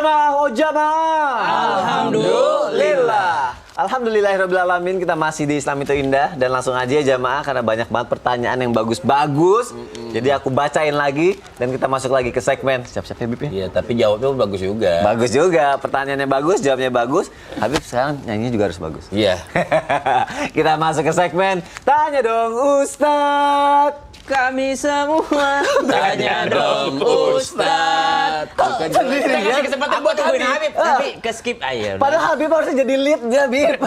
Jamaah, oh jamaah. Alhamdulillah. Alhamdulillahirrabbilalamin, kita masih di Islam itu Indah. Dan langsung aja ya jamaah, karena banyak banget pertanyaan yang bagus-bagus. Jadi aku bacain lagi dan kita masuk lagi ke segmen. Siap-siap ya Bib ya? Iya, tapi jawabnya bagus juga. Bagus juga, pertanyaannya bagus, jawabnya bagus. Habib sekarang nyanyinya juga harus bagus. Iya. Kita masuk ke segmen Tanya Dong Ustadz. Kami semua Tanya dong Ustadz. Bukan sendiri kita ya. kasih kesempatan buat tungguin Habib, tapi ke skip aja. Padahal Habib harusnya jadi leadnya Bib.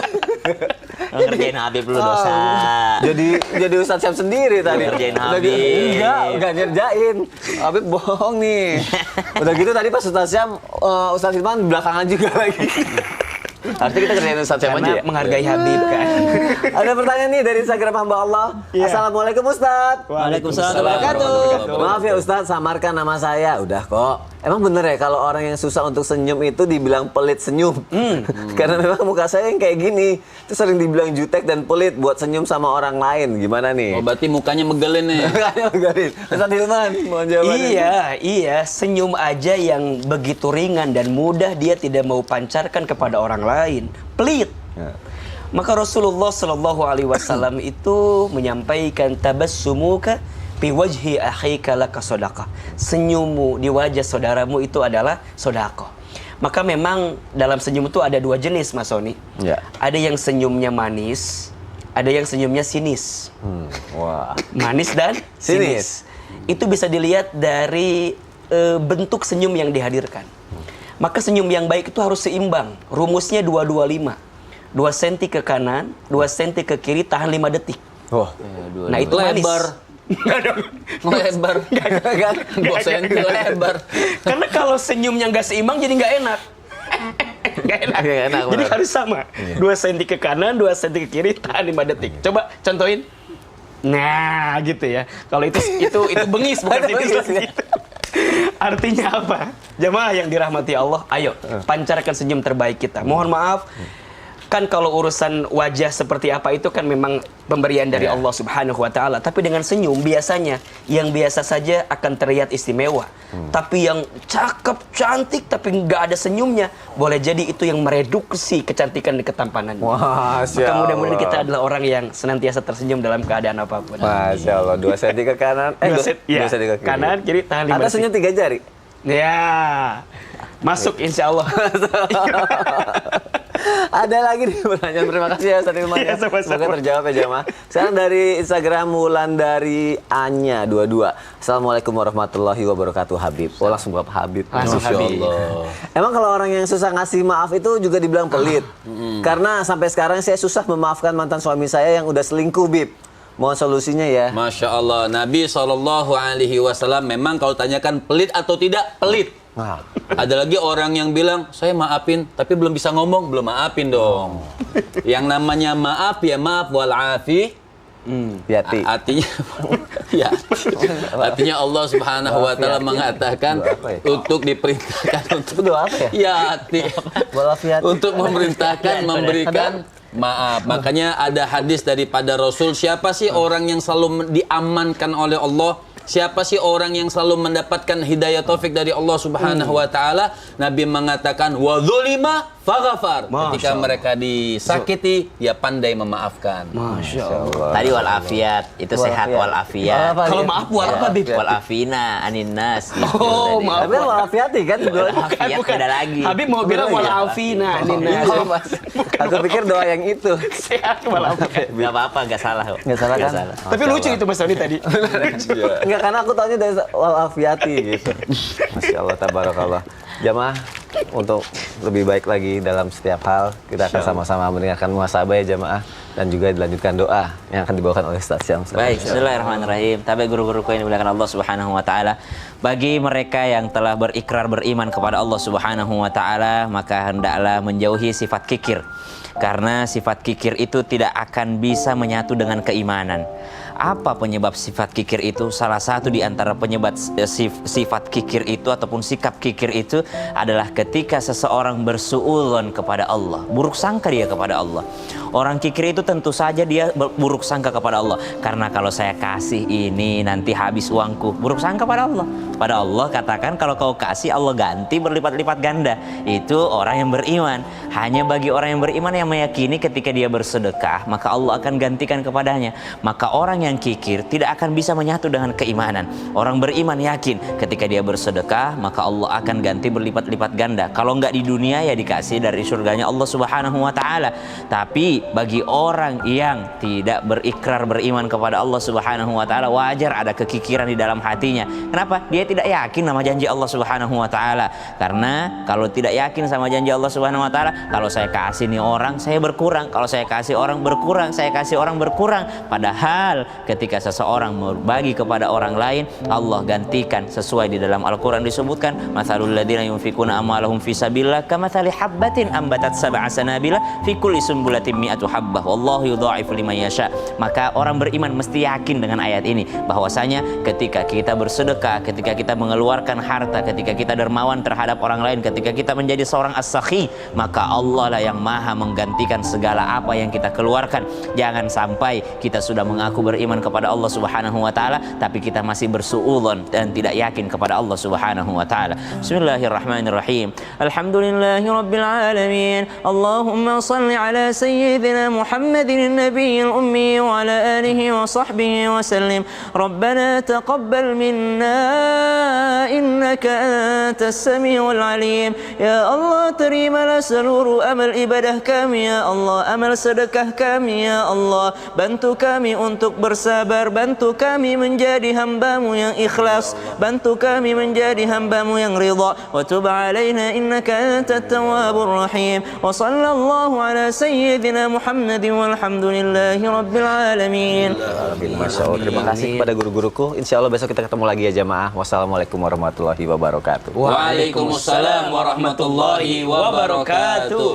Ngerjain Habib lu dosa. Jadi Ustadz siap sendiri tadi. Ngerjain Udah Habib. gitu, enggak ngerjain. Habib bohong nih. Udah gitu tadi pas Ustadz Syam, Ustadz Hilman belakangan juga lagi. Harusnya kita kerjain Ustadz Syam Karena aja ya. menghargai Habib kan. Ada pertanyaan nih dari Instagram hamba Allah. Assalamualaikum Ustadz. Waalaikumsalam warahmatullahi Maaf ya Ustadz, samarkan nama saya. Udah kok. Emang bener ya kalau orang yang susah untuk senyum itu dibilang pelit senyum? Karena memang muka saya yang kayak gini. Itu sering dibilang jutek dan pelit buat senyum sama orang lain. Gimana nih? Oh, berarti mukanya megelin nih. Makanya Garin. Ustadz Hilman, mohon jawabannya. Iya, senyum aja yang begitu ringan dan mudah dia tidak mau pancarkan kepada orang lain. Pelit. Maka Rasulullah Shallallahu Alaihi Wasallam itu menyampaikan tabassumuka fi wajhi akhika laka sadaqah. Senyummu di wajah saudaramu itu adalah sedekah. Maka memang dalam senyum itu ada dua jenis Mas Sony. Ya. Ada yang senyumnya manis, ada yang senyumnya sinis. Wah. Manis dan sinis. Itu bisa dilihat dari bentuk senyum yang dihadirkan. Maka senyum yang baik itu harus seimbang. Rumusnya 225. 2 cm ke kanan, 2 cm ke kiri, tahan 5 detik. Wah. Nah itu manis. Lebar. Enggak dong. Lebar. Bosen lebar. Karena kalau senyumnya nggak seimbang jadi nggak enak. Nggak enak. Nggak enak, Jadi benar. harus sama. 2 cm ke kanan, 2 cm ke kiri, tahan 5 detik. Coba contohin. Nah, gitu ya. Kalau itu bengis bukan Bengis, sinis ya. gitu. Artinya apa? Jamaah yang dirahmati Allah, ayo pancarkan senyum terbaik kita. Mohon maaf, kan kalau urusan wajah seperti apa itu kan memang pemberian dari Allah Subhanahu wa taala. Tapi dengan senyum biasanya yang biasa saja akan terlihat istimewa. Tapi yang cakep, cantik tapi nggak ada senyumnya, boleh jadi itu yang mereduksi kecantikan dan ketampanannya. Masya Maka mudah-mudahan Allah. kita adalah orang yang senantiasa tersenyum dalam keadaan apapun. Masya Allah, 2 cm ke kanan. 2 cm, ya. 2 cm ke kiri. Kanan, kiri, tahan 5 Atau detik. senyum 3 jari. Ya, masuk insya Allah. Ada lagi nih pertanyaan. Terima kasih ya Ustadz Hilman. Iya, sama-sama. Semoga terjawab ya jamaah. Sekarang dari Instagram Wulandari Anya 22. Assalamualaikum warahmatullahi wabarakatuh Habib. Oh langsung buat Habib. Langsung Masya Habib. Allah. Emang kalau orang yang susah ngasih maaf itu juga dibilang pelit? Karena sampai sekarang saya susah memaafkan mantan suami saya yang udah selingkuh Bib. Mohon solusinya ya. Masya Allah. Nabi SAW memang kalau tanyakan pelit atau tidak, pelit. Wah. Ada lagi orang yang bilang, saya maafin, tapi belum bisa ngomong, belum maafin dong. Yang namanya maaf, ya maaf, walafi. Hati. Artinya, ya, artinya Allah Subhanahu Wa Taala mengatakan Doa apa ya? untuk diperintahkan untuk doa apa ya? Ya, hati. Walafiat. Untuk memerintahkan memberikan maaf. Makanya ada hadis daripada Rasul, siapa sih orang yang selalu diamankan oleh Allah? Siapa sih orang yang selalu mendapatkan hidayah taufik dari Allah Subhanahu wa taala? Nabi mengatakan wa dzulima faghfar. Ketika mereka disakiti, dia pandai memaafkan. Masya Allah. Tadi walafiat, itu sehat walafiat. Kalau maaf buat apa Bib? Walafina anin nas gitu Oh, tadi. maaf. Tapi walafiati kan? Walafiat beda lagi. Habib mau bilang walafina. Oh, Mas. Aku pikir doa yang itu. Sehat walafiat. Gak apa-apa, gak salah kok. Nggak salah kan? Tapi lucu itu Mas Doni tadi. Enggak, karena aku taunya dari walafiati gitu. Masya Allah, tabarakallah. Jamaah, untuk lebih baik lagi dalam setiap hal, kita akan sama-sama mendengarkan muhasabah ya jamaah. Dan juga dilanjutkan doa yang akan dibawakan oleh Ustaz Syam. Baik, bismillahirrahmanirrahim. Tapi guru-guruku yang dimuliakan Allah Subhanahu wa taala, bagi mereka yang telah berikrar beriman kepada Allah Subhanahu wa taala, maka hendaklah menjauhi sifat kikir. Karena sifat kikir itu tidak akan bisa menyatu dengan keimanan. Apa penyebab sifat kikir itu? Salah satu di antara penyebab sifat kikir itu ataupun sikap kikir itu adalah ketika seseorang bersuudzon kepada Allah, buruk sangka dia kepada Allah. Orang kikir itu tentu saja dia buruk sangka kepada Allah, karena kalau saya kasih ini nanti habis uangku. Buruk sangka pada Allah. Pada Allah katakan kalau kau kasih Allah ganti berlipat-lipat ganda. Itu orang yang beriman. Hanya bagi orang yang beriman yang meyakini ketika dia bersedekah maka Allah akan gantikan kepadanya. Maka orang yang kikir tidak akan bisa menyatu dengan keimanan. Orang beriman yakin ketika dia bersedekah maka Allah akan ganti berlipat-lipat ganda. Kalau enggak di dunia ya dikasih dari surganya Allah Subhanahu wa taala. Tapi bagi orang yang tidak berikrar beriman kepada Allah Subhanahu wa taala, wajar ada kekikiran di dalam hatinya. Kenapa? Dia tidak yakin sama janji Allah Subhanahu wa taala. Karena kalau tidak yakin sama janji Allah Subhanahu wa taala, kalau saya kasih nih orang saya berkurang, kalau saya kasih orang berkurang, saya kasih orang berkurang. Padahal ketika seseorang berbagi kepada orang lain, Allah gantikan sesuai di dalam Al-Qur'an disebutkan, matsalul ladzina yunfikuna amwalahum fi sabilillah kamatsali habbatin ambatat sab'a sanabila fi kulli sumbulatin mi'atu habbah wallahu yudha'ifu liman yasha. Maka orang beriman mesti yakin dengan ayat ini bahwasanya ketika kita bersedekah, ketika kita mengeluarkan harta, ketika kita dermawan terhadap orang lain, ketika kita menjadi seorang as-sakhi, maka Allah lah yang maha menggantikan segala apa yang kita keluarkan. Jangan sampai kita sudah mengaku beriman kepada Allah Subhanahu wa taala tapi kita masih bersuudzon dan tidak yakin kepada Allah Subhanahu wa taala. Bismillahirrahmanirrahim. Alhamdulillahirabbil alamin. Allahumma shalli ala sayyidina Muhammadin nabiyil ummi wa ala alihi wa sahbihi wa sallim. Rabbana taqabbal minna innaka antas samiul alim. Ya Allah, terimalah seluruh amal ibadah kami ya Allah, amal sedekah kami ya Allah. Bantu kami untuk bersabar, bantu kami menjadi hamba-Mu yang ikhlas, bantu kami menjadi hamba-Mu yang ridha. Wa tub alaina innaka antat tawwabur rahim. Wa sallallahu ala sayyidina Muhammadin walhamdulillahi rabbil alamin. Masya Allah, terima kasih kepada guru-guruku. Insya Allah besok kita ketemu lagi ya jamaah. Wassalamualaikum warahmatullahi wabarakatuh. Waalaikumsalam warahmatullahi wabarakatuh.